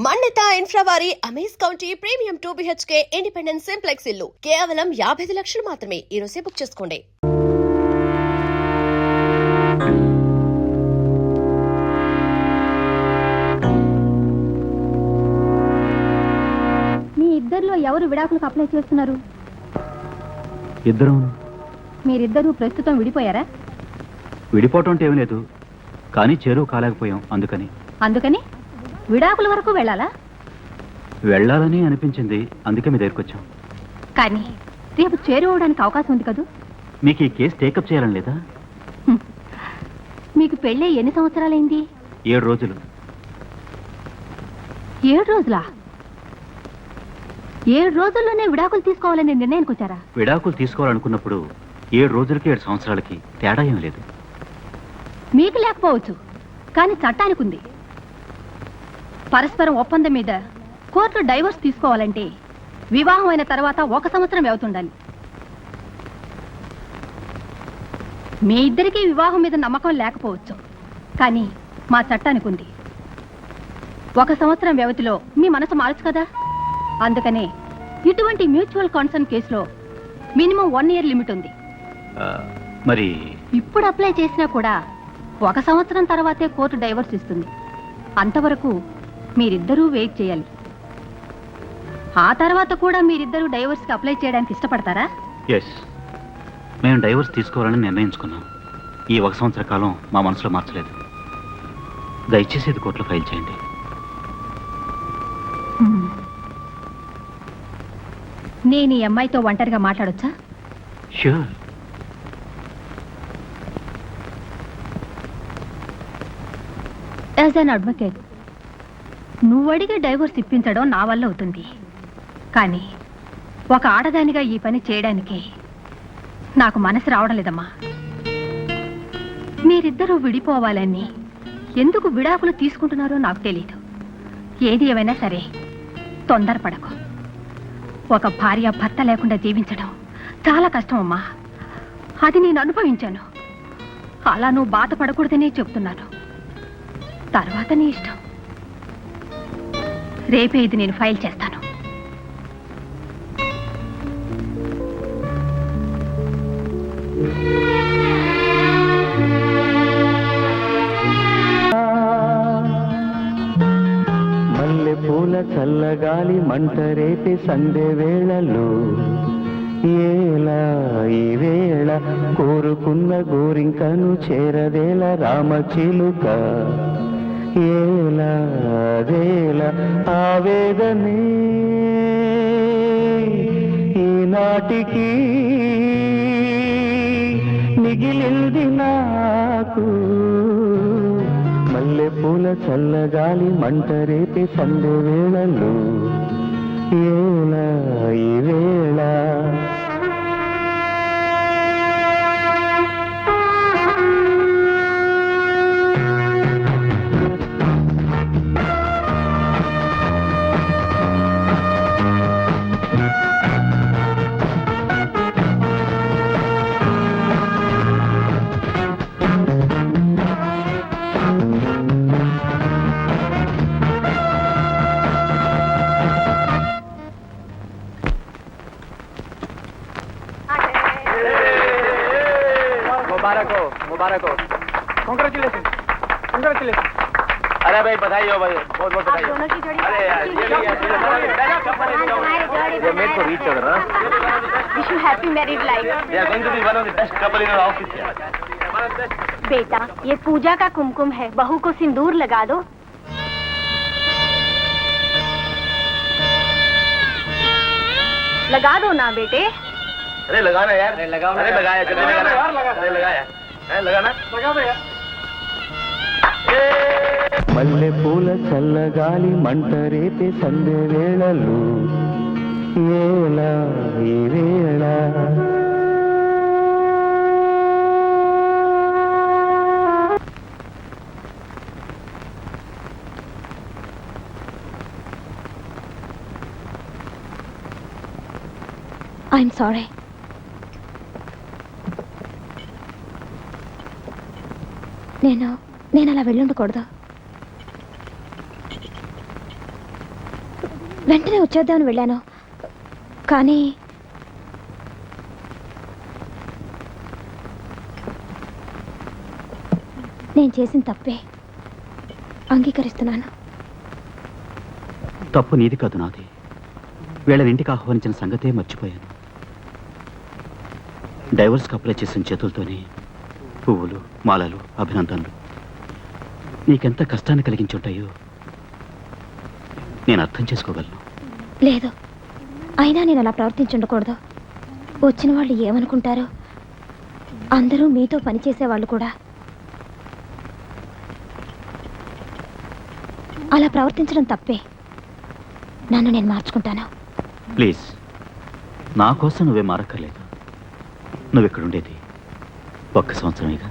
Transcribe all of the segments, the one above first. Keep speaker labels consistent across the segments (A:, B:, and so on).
A: మన్నిత infra వారి amaze county premium 2 BHK independent simplex ఇల్లు కేవలం 55 లక్షలు మాత్రమే. ఈ రోజే బుక్ చేసుకోండి.
B: మీ ఇద్దరిలో ఎవరు విడాకులకు అప్లై చేస్తున్నారు?
C: ఇద్దరు.
B: మీరిద్దరూ ప్రస్తుతం విడిపోయారా?
C: విడిపోవటం అంటే ఏమీ లేదు, కానీ చేరువు కాలేకపోయాం. అందుకని విడాకుల వరకు వెళ్ళాలా? వెళ్ళాలని అనిపించింది, అందుకే మీ దగ్గరికి వచ్చాం.
B: కానీ రేపు చేరువడానికి అవకాశం ఉంది కదూ.
C: మీకు ఈ కేసు టేకప్ చేయాలని లేదా?
B: మీకు పెళ్ళే ఎన్ని సంవత్సరాలైంది?
C: 7 రోజులు.
B: 7 రోజులా? 7 రోజుల్లోనే విడాకులు తీసుకోవాలని నిర్ణయానికి వచ్చారా?
C: విడాకులు తీసుకోవాలనుకున్నప్పుడు 7 రోజులకి 7 సంవత్సరాలకి తేడా ఏం లేదు.
B: మీకు లేకపోవచ్చు, కానీ చట్టానికి ఉంది. పరస్పరం ఒప్పందం మీద కోర్టు డైవర్స్ తీసుకోవాలంటే వివాహం అయిన తర్వాత 1 సంవత్సరం వ్యవతుండాలి. మీ ఇద్దరికీ వివాహం మీద నమ్మకం లేకపోవచ్చు, కానీ మా చట్టానికి ఉంది. 1 సంవత్సరం వ్యవధిలో మీ మనసు మారచ్చు కదా. అందుకనే ఇటువంటి మ్యూచువల్ కన్సర్న్ కేసులో మినిమం 1 year లిమిట్ ఉంది.
C: మరి
B: ఇప్పుడు అప్లై చేసినా కూడా 1 సంవత్సరం తర్వాతే కోర్టు డైవర్స్ ఇస్తుంది. అంతవరకు మీరిద్దరూ వెయిట్ చేయాలి. ఆ తర్వాత కూడా మీరిద్దరూ డైవర్స్కి అప్లై చేయడానికి ఇష్టపడతారా?
C: ఎస్, మేము డైవర్స్ తీసుకోవాలని నిర్ణయించుకున్నాం. ఈ 1 సంవత్సర కాలం మా మనసులో మార్చలేదు. దయచేసి ఇది కోర్టులో ఫైల్ చేయండి.
B: నేను ఈ అమ్మాయితో ఒంటరిగా మాట్లాడొచ్చా?
C: ష్యూర్.
B: యాజ్ అన్ అడ్వకేట్, నువ్వు అడిగే డైవర్స్ ఇప్పించడం నా వల్ల అవుతుంది. కానీ ఒక ఆడదానిగా ఈ పని చేయడానికి నాకు మనసు రావడం లేదమ్మా. మీరిద్దరూ విడిపోవాలని ఎందుకు విడాకులు తీసుకుంటున్నారో నాకు తెలీదు. ఏది ఏమైనా సరే తొందరపడకు. ఒక భార్య భర్త లేకుండా జీవించడం చాలా కష్టం అమ్మా. అది నేను అనుభవించాను. అలా నువ్వు బాధపడకూడదనే చెప్తున్నాను. తర్వాత నీ ఇష్టం. రేపే ఇది నేను ఫైల్ చేస్తాను.
D: మల్లె పూల చల్లగాలి మంట రేపే సందే వేళలో ఏలా ఈ వేళ కోరుకున్న గోరింకను చేరదేల రామచిలుక ఏలా వేళ ఆవేదనే ఈనాటికి మిగిలింది నాకు. మల్లె పూల చల్లగాలి మంట రేపే సందే వేళలో ఏలా ఈ వేళ.
E: मुबारक हो. Congratulations. अरे भाई बधाई हो भाई, बहुत बहुत बधाई. अरे यार ये made for each other.
B: Wish you happy married life.
E: They are going to be one of the best couple in our office.
B: बेटा, ये पूजा का कुमकुम है. बहू को सिंदूर लगा दो. लगा दो ना बेटे.
E: अरे लगाना यार. अरे लगाओ. अरे लगाया. अरे लगाया. लगाना. लगा दो यार.
D: మల్లె పూల చల్లగాలి మంట రేపే సందే వేళలు ఏలా ఈ వేళ.
B: I'm sorry. నేను అలా వెళ్ళుండకూడదు. వెంటనే వచ్చేద్దామని వెళ్ళాను, కానీ నేను చేసిన తప్పే, అంగీకరిస్తున్నాను.
C: తప్పు నీది కాదు, నాది. వీళ్ళని ఇంటికి ఆహ్వానించిన సంగతే మర్చిపోయాను. డైవర్స్కి అప్లై చేసిన చేతులతోనే పువ్వులు, మాలలు, అభినందనలు నీకెంత కష్టాన్ని కలిగించుంటాయో నేను అర్థం చేసుకోగలను.
B: లేదు, అయినా నేను అలా ప్రవర్తించుండకూడదు. వచ్చిన వాళ్ళు ఏమనుకుంటారో. అందరూ మీతో పనిచేసేవాళ్ళు కూడా అలా ప్రవర్తించడం తప్పే. నన్ను నేను మార్చుకుంటాను.
C: ప్లీజ్, నా కోసం నువ్వే మారక్కర్లేదు. నువ్వు ఇక్కడుండేది 1 సంవత్సరమేగా.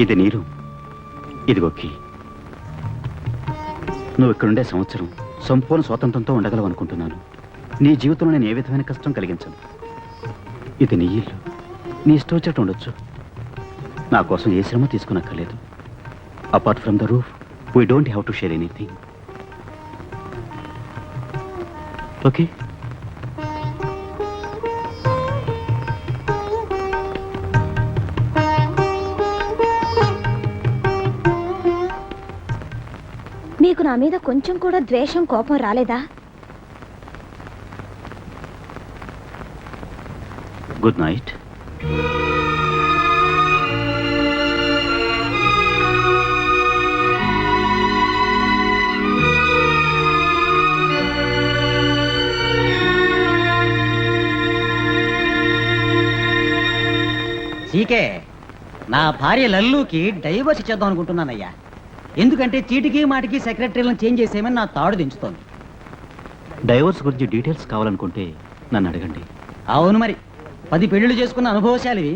C: ఇది నీరు, ఇది ఒక్కి. నువ్వు ఇక్కడుండే సంవత్సరం సంపూర్ణ స్వాతంత్రంతో ఉండగలవు అనుకుంటున్నాను. నీ జీవితంలో నేను ఏ విధమైన కష్టం కలిగించను. ఇది నీ ఇల్లు, నీ ఇష్టం వచ్చేట్టు ఉండొచ్చు. నా కోసం ఏ శ్రమ తీసుకునక్కర్లేదు. Apart from the roof we don't have to share anything. Okay?
B: మీకు నా మీద కొంచెం కూడా ద్వేషం, కోపం రాలేదా?
C: Good night.
F: సీకే, నా భార్య లల్లుకి డైవర్స్ ఇచ్చేద్దాం అనుకుంటున్నానయ్యా. ఎందుకంటే చీటికి మాటికి సెక్రటరీలను చేంజ్ చేసేయమని నా తాడు దించుతోంది.
C: డైవర్స్ గురించి డీటెయిల్స్ కావాలనుకుంటే నన్ను అడగండి.
F: అవును, మరి 10 పెళ్లిళ్ళు చేసుకున్న అనుభవశాలివి.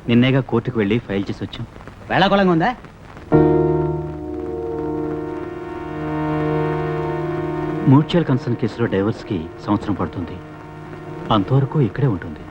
C: నిన్నేగా కోర్టుకు వెళ్ళి ఫైల్ చేసి వచ్చాం.
F: వేళాకొళంగా ఉందా?
C: మ్యూచువల్ కన్సర్న్ కేసులో డైవర్స్కి సంవత్సరం పడుతుంది. అంతవరకు ఇక్కడే ఉంటుంది.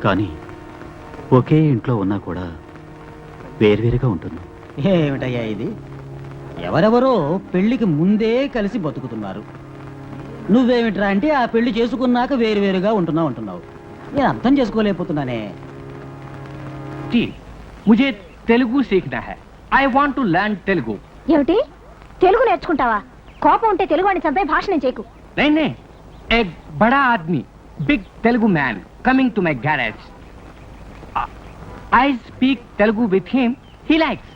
C: కానీ ఒకే ఇంట్లో ఉన్నా కూడా వేరువేరుగా ఉంటుంది.
F: ఏమిటయ్యా ఇది? ఎవరెవరో పెళ్లికి ముందే కలిసి బతుకుతున్నారు. నువ్వేమిట్రా అంటే ఆ పెళ్లి చేసుకున్నాక వేరువేరుగా ఉంటున్నావు. నేను అర్థం చేసుకోలేకపోతున్నానే.
G: जी, मुझे तेलुगु सीखना है. I want to learn Telugu.
B: ఏమిటి, తెలుగు నేర్చుకుంటావా? కోపం ఉంటే తెలుగు అని చంపే భాషణం చేయకు.
G: नहीं नहीं, एक बड़ा आदमी, big Telugu man, coming to my garage. I speak Telugu with him. He likes.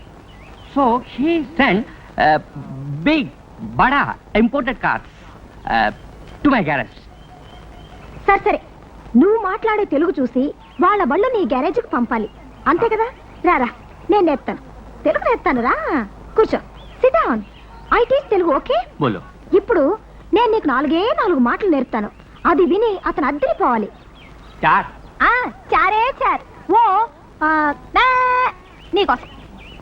G: So he sent big, bada imported cars to my garage.
B: సరే, నువ్వు మాట్లాడే తెలుగు చూసి వాళ్ళ బళ్ళు నీ గ్యారేజ్కి పంపాలి, అంతే కదా? రారా, నేను నేర్పుతాను, తెలుగు నేర్పుతాను. రా, కూర్చో, SIT down. I teach Telugu, okay?
C: బోలో.
B: ఇప్పుడు నేను నీకు 4 మాటలు నేర్పుతాను. అది విని అతను అద్దరిపోవాలి.
G: चार.
B: చారే చార్. ఓ నీకోసం.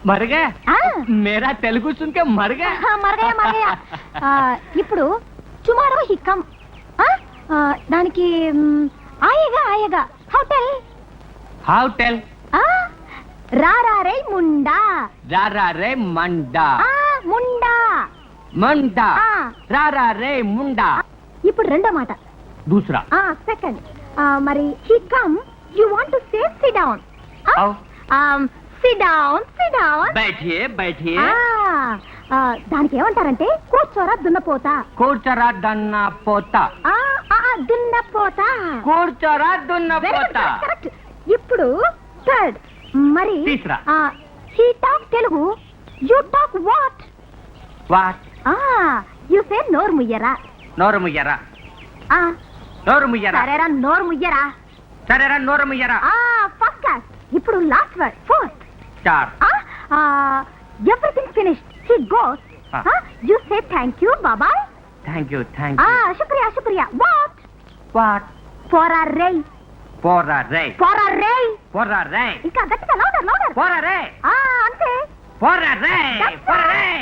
G: मर गया?
B: ఆ,
G: मेरा तेलुगु सुन के मर गया?
B: మరగయా. ఇప్పుడు టుమారో హీ కమ్. దానికి ఆయగా హోటల్.
G: How tell?
B: రారా రే Munda.
G: Rara re manda.
B: Munda.
G: Manda. Rara re munda.
B: ఇప్పుడు రెండో మాట.
G: दूसरा.
B: సెకండ్. మరి he come, you want to say SIT down.
G: How?
B: SIT down.
G: बैठिए बैठिए.
B: దానికి ఏమంటారంటే కూర్చోరా దున్నపోతా.
G: కూర్చోరా దన్న పోతా.
B: దున్నపోతా.
G: కూర్చోరా దున్న పోతా.
B: కరెక్ట్. ఇప్పుడు థర్డ్. మరి
G: teesra.
B: He talk Telugu, you talk what?
G: What?
B: You say నోరు ముయ్యరా.
G: నోరు ముయ్యరా. నోరు ముయ్యరా.
B: సరేరా, నోరు ముయ్యరా.
G: సరేరా, నోరు ముయ్యరా.
B: First class. ఇప్పుడు లాస్ట్ వర్డ్, ఫోర్త్.
G: చార్.
B: Everything finished. He goes. You say thank you బాబాయ్.
G: thank you.
B: శుక్రియా శుక్రియా. What
G: What?
B: For a ray
G: For a ray.
B: For a ray
G: For a ray.
B: ఇంకా గట్టిగా louder louder.
G: For a ray.
B: అంతే.
G: For a ray. For a ray.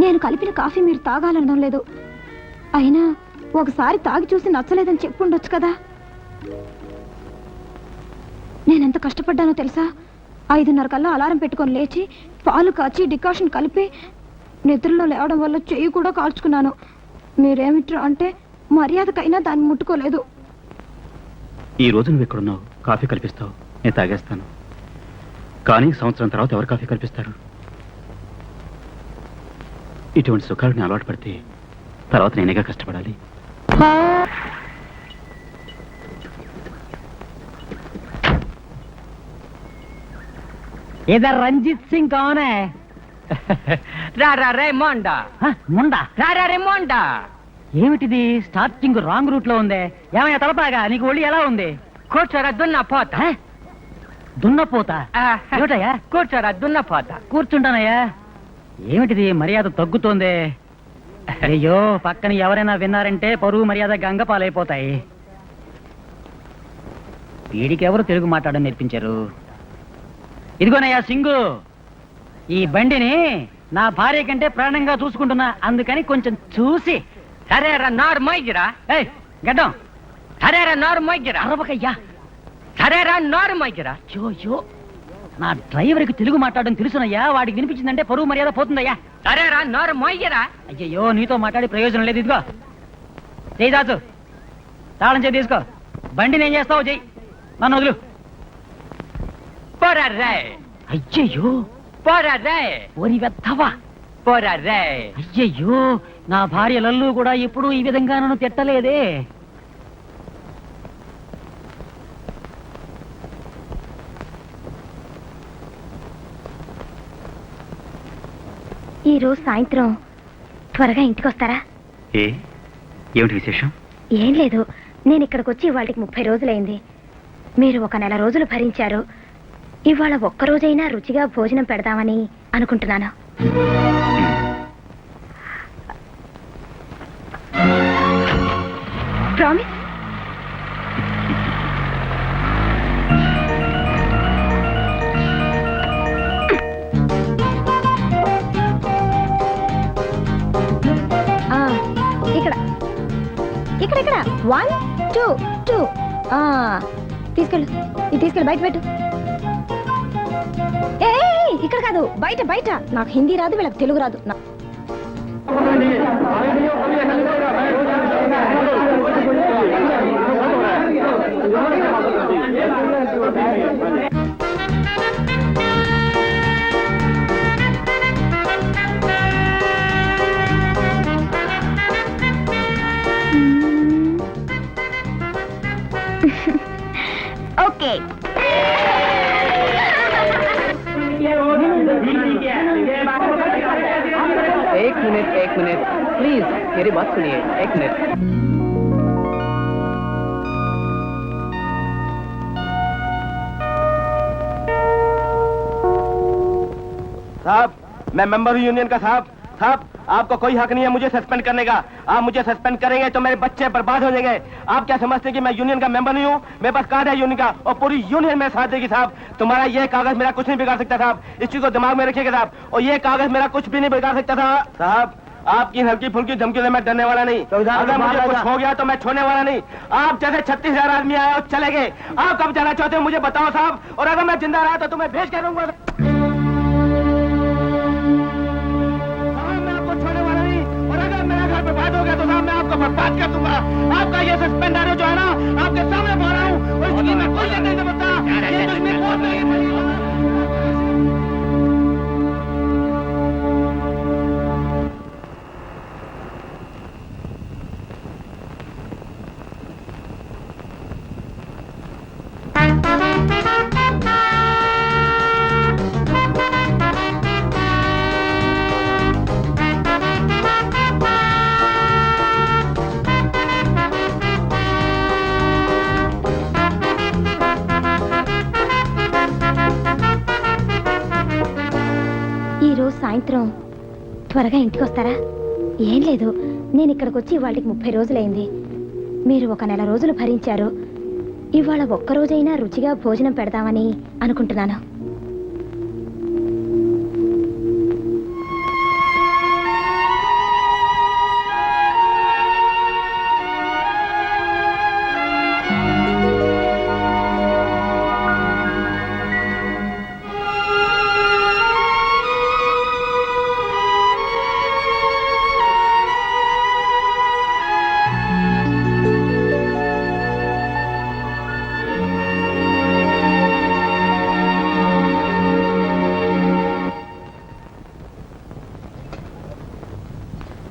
B: నేను కలిపిన coffee మీరు తాగాలనడం లేదు. అయినా ఒకసారి తాగి చూసి నచ్చలేదని చెప్పుండొచ్చు కదా. నేనెంత కష్టపడ్డానో తెలుసా? 5:30 కల్లా అలారం పెట్టుకొని లేచి పాలు కాచి డికాషన్ కలిపి నిద్రలో లేవడం వల్ల చెయ్యి కూడా కాల్చుకున్నాను. మీరేమిట్రా అంటే మర్యాదకైనా దాన్ని ముట్టుకోలేదు.
C: ఈ రోజు నువ్వు ఎక్కడున్నావు? కాఫీ కల్పిస్తావు, నేను తాగేస్తాను. కానీ సంవత్సరం తర్వాత ఎవరు కాఫీ కల్పిస్తారు? ఇటువంటి సుఖాలను అలవాటు పడితే తర్వాత నేనేగా కష్టపడాలి.
F: इधर रंजीत सिंह कौन है?
G: Rara Raymonda.
F: Munda.
G: Rara Raymonda.
F: ఏమిటిది స్టార్టింగ్ రాంగ్ రూట్ లో ఉంది? ఏమయ్యా తలపాగా, నీకు ఒళ్ళు ఎలా ఉంది?
G: కూర్చోరా దున్నపోత.
F: దున్నపోతా? ఏమిటయ్యా?
G: కూర్చోరా దున్నపోత.
F: కూర్చుంటానయ్యా. ఏమిటిది మర్యాద తగ్గుతోంది? అయ్యో, పక్కన ఎవరైనా విన్నారంటే పరువు మర్యాద గంగ పాలైపోతాయి. వీడికి ఎవరు తెలుగు మాట్లాడడం నేర్పించారు? ఇదిగోనయ్యా సింగు, ఈ బండిని నా భార్య కంటే ప్రాణంగా చూసుకుంటున్నా, అందుకని కొంచెం చూసి.
G: సరేరా నోరు మొయ్యిరా.
F: ఏయ్ గడ్డం,
G: సరేరా నోరు మొయ్యిరా.
F: అరవకయ్యా.
G: సరేరా నోరు మొయ్యిరా.
F: యో నా డ్రైవర్కి తెలుగు మాట్లాడడం తెలుసునయ్యా, వాడికి వినిపించిందంటే పరువు మర్యాద పోతుందయ్యా.
G: సరేరా నోరు మొయ్యిరా.
F: అయ్యయ్యో, నీతో మాట్లాడి ప్రయోజనం లేదు. ఇదిగో చెయ్యి దాచు, తాళం చేయి తీసుకో. బండిని ఏం చేస్తావు చెయ్యి, నన్ను వదులు.
G: పోరా రే.
F: అయ్యయ్యో,
G: పోరా రే.
F: ఓరి వెత్తవా.
G: పోరా రే.
F: అయ్యయ్యో, నా భార్య లల్లు కూడా ఎప్పుడూ ఈ విధంగా నన్ను తిట్టలేదే.
B: ఈ రోజు సాయంత్రం త్వరగా ఇంటికి వస్తారా?
C: ఏమిటి విశేషం?
B: ఏం లేదు, నేను ఇక్కడికి వచ్చి వాళ్ళకి 30 రోజులైంది. మీరు 1 నెల రోజులు భరించారు. ఇవాళ ఒక్కరోజైనా రుచిగా భోజనం పెడదామని అనుకుంటున్నాను. ప్రామిస్? ఇక్కడ ఇక్కడ 1 2 2. తీసుకెళ్ళు, ఇది తీసుకెళ్ళి బయట పెట్టు. ఏ ఇక్కడ కాదు, బయట బయట. నాకు హిందీ రాదు, వీళ్ళకి తెలుగు రాదు. ఓకే.
E: एक मिनट प्लीज मेरी बात सुनिए. एक मिनट. साहब, मैं मेंबर हूँ यूनियन का. साहब आपको कोई हक नहीं है मुझे सस्पेंड करने का. आप मुझे सस्पेंड करेंगे तो मेरे बच्चे बर्बाद हो जाएंगे. आप क्या समझते हैं कि मैं यूनियन का मेंबर नहीं हूँ? मेरे पास कार्ड है यूनियन का और पूरी यूनियन मेरे साथ देगी. साहब, तुम्हारा ये कागज मेरा कुछ नहीं बिगाड़ सकता. साहब, इस चीज को दिमाग में रखिएगा साहब. और ये कागज मेरा कुछ भी नहीं बिगाड़ सकता था. साहब, आपकी हल्की फुल्की धमकी से मैं डरने वाला नहीं. अगर मुझे कुछ हो गया तो मैं छोड़ने वाला नहीं. आप जैसे 36,000 आदमी आए और चले गए. आप कब जाना चाहते हो मुझे बताओ साहब. और अगर मैं जिंदा रहा तो तुम्हें भेज कर दूंगा. आपके सामने बोल रहा हूँ और इसलिए मैं कोई नहीं समझता ये तो मैं बोल रही हूँ
H: ఈరోజు సాయంత్రం త్వరగా ఇంటికి వస్తారా? ఏం లేదు, నేను ఇక్కడికి వచ్చి వాళ్ళకి 30 రోజులైంది. మీరు ఒక నెల రోజులు భరించారు. ఇవాళ ఒక్కరోజైనా రుచిగా భోజనం పెడదామని అనుకుంటున్నాను.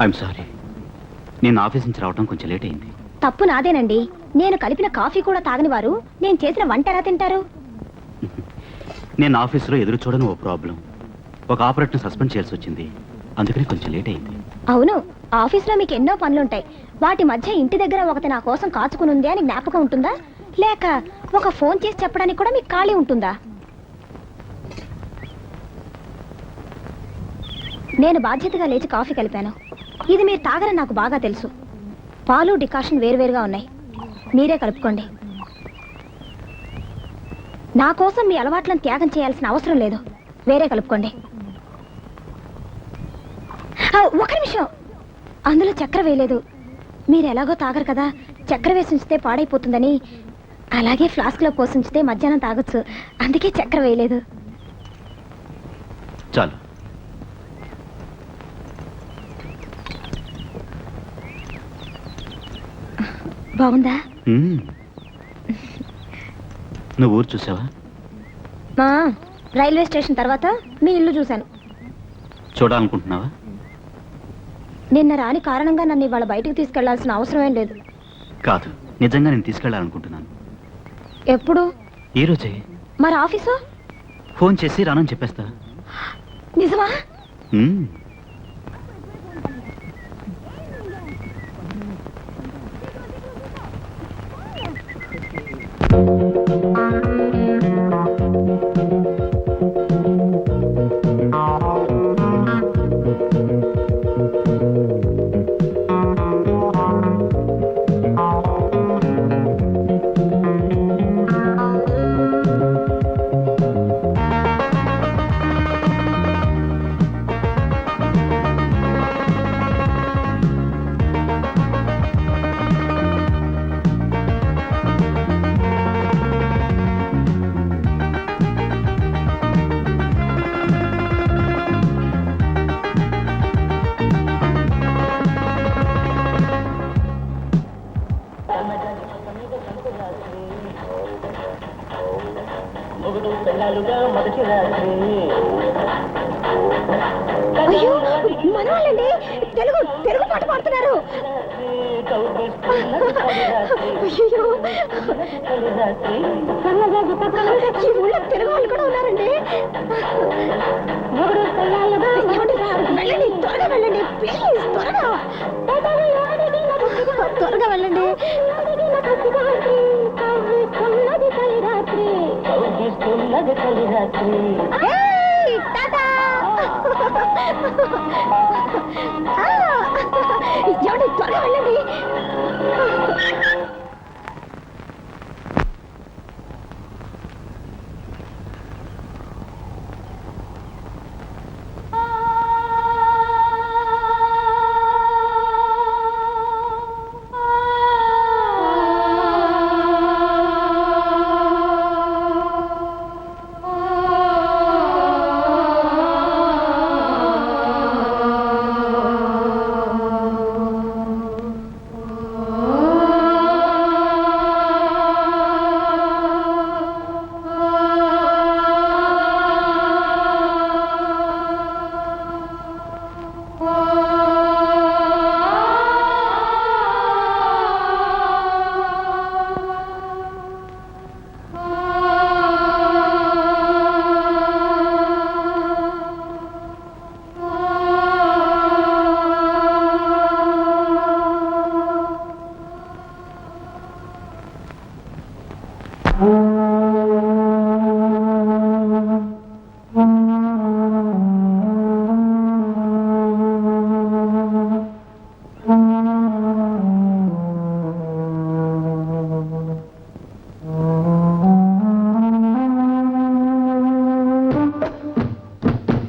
C: ఐఎమ్ సారీ, నేను ఆఫీస్ నుంచి రావడం కొంచెం లేట్ అయింది.
H: తప్పు నాదేనండి. నేను కలిపిన కాఫీ కూడా తాగని వారు నేను చేసిన వంట ఎలా తింటారు?
C: నేను ఆఫీసులో ఎదురు చూడని ఓ ప్రాబ్లం, ఒక ఆపరేటర్ని సస్పెండ్ చేయాల్సి వచ్చింది, అందుకని కొంచెం లేట్ అయింది.
H: అవును, ఆఫీస్లో మీకు ఎన్నో పనులుంటాయి. వాటి మధ్య ఇంటి దగ్గర ఒకటి నా కోసం కాచుకునుంది అని జ్ఞాపకం ఉంటుందా? లేక ఒక ఫోన్ చేసి చెప్పడానికి కూడా మీకు ఖాళీ ఉంటుందా? నేను బాధ్యతగా లేచి కాఫీ కలిపాను. ఇది మీరు తాగరని నాకు బాగా తెలుసు. పాలు డికాషన్ వేరువేరుగా ఉన్నాయి, మీరే కలుపుకోండి. నా కోసం మీ అలవాట్లను త్యాగం చేయాల్సిన అవసరం లేదు, వేరే కలుపుకోండి. ఒక నిమిషం, అందులో చక్కెర వేయలేదు. మీరు ఎలాగో తాగరు కదా, చక్కెర వేసి ఉంచితే పాడైపోతుందని. అలాగే ఫ్లాస్క్లో పోసి ఉంచితే మధ్యాహ్నం తాగొచ్చు, అందుకే చక్కెర వేయలేదు.
C: చాలు.
H: బాగుందా?
C: నువ్వు ఊరు చూసావా?
H: రైల్వే స్టేషన్ తర్వాత మీ ఇల్లు చూశాను.
C: చూడాలనుకుంటున్నావా?
H: నిన్న రాని కారణంగా నన్ను ఇవాళ బయటికి తీసుకెళ్లాల్సిన అవసరం ఏం లేదు.
C: కాదు, నిజంగా నేను తీసుకెళ్ళాలనుకుంటున్నాను.
H: ఎప్పుడు?
C: ఈ రోజే.
H: మరి ఆఫీసు?
C: ఫోన్ చేసి రానని చెప్పేస్తా.
H: నిజమా? అయ్యో, మనవాళ్ళండి, తెలుగు తెలుగు పాట పాడుతున్నారు. అయ్యో, ఈ ఊళ్ళో తెలుగు వాళ్ళు కూడా ఉన్నారండి. వెళ్ళండి, త్వరగా వెళ్ళండి, ప్లీజ్, త్వరగా త్వరగా వెళ్ళండి. టాటా.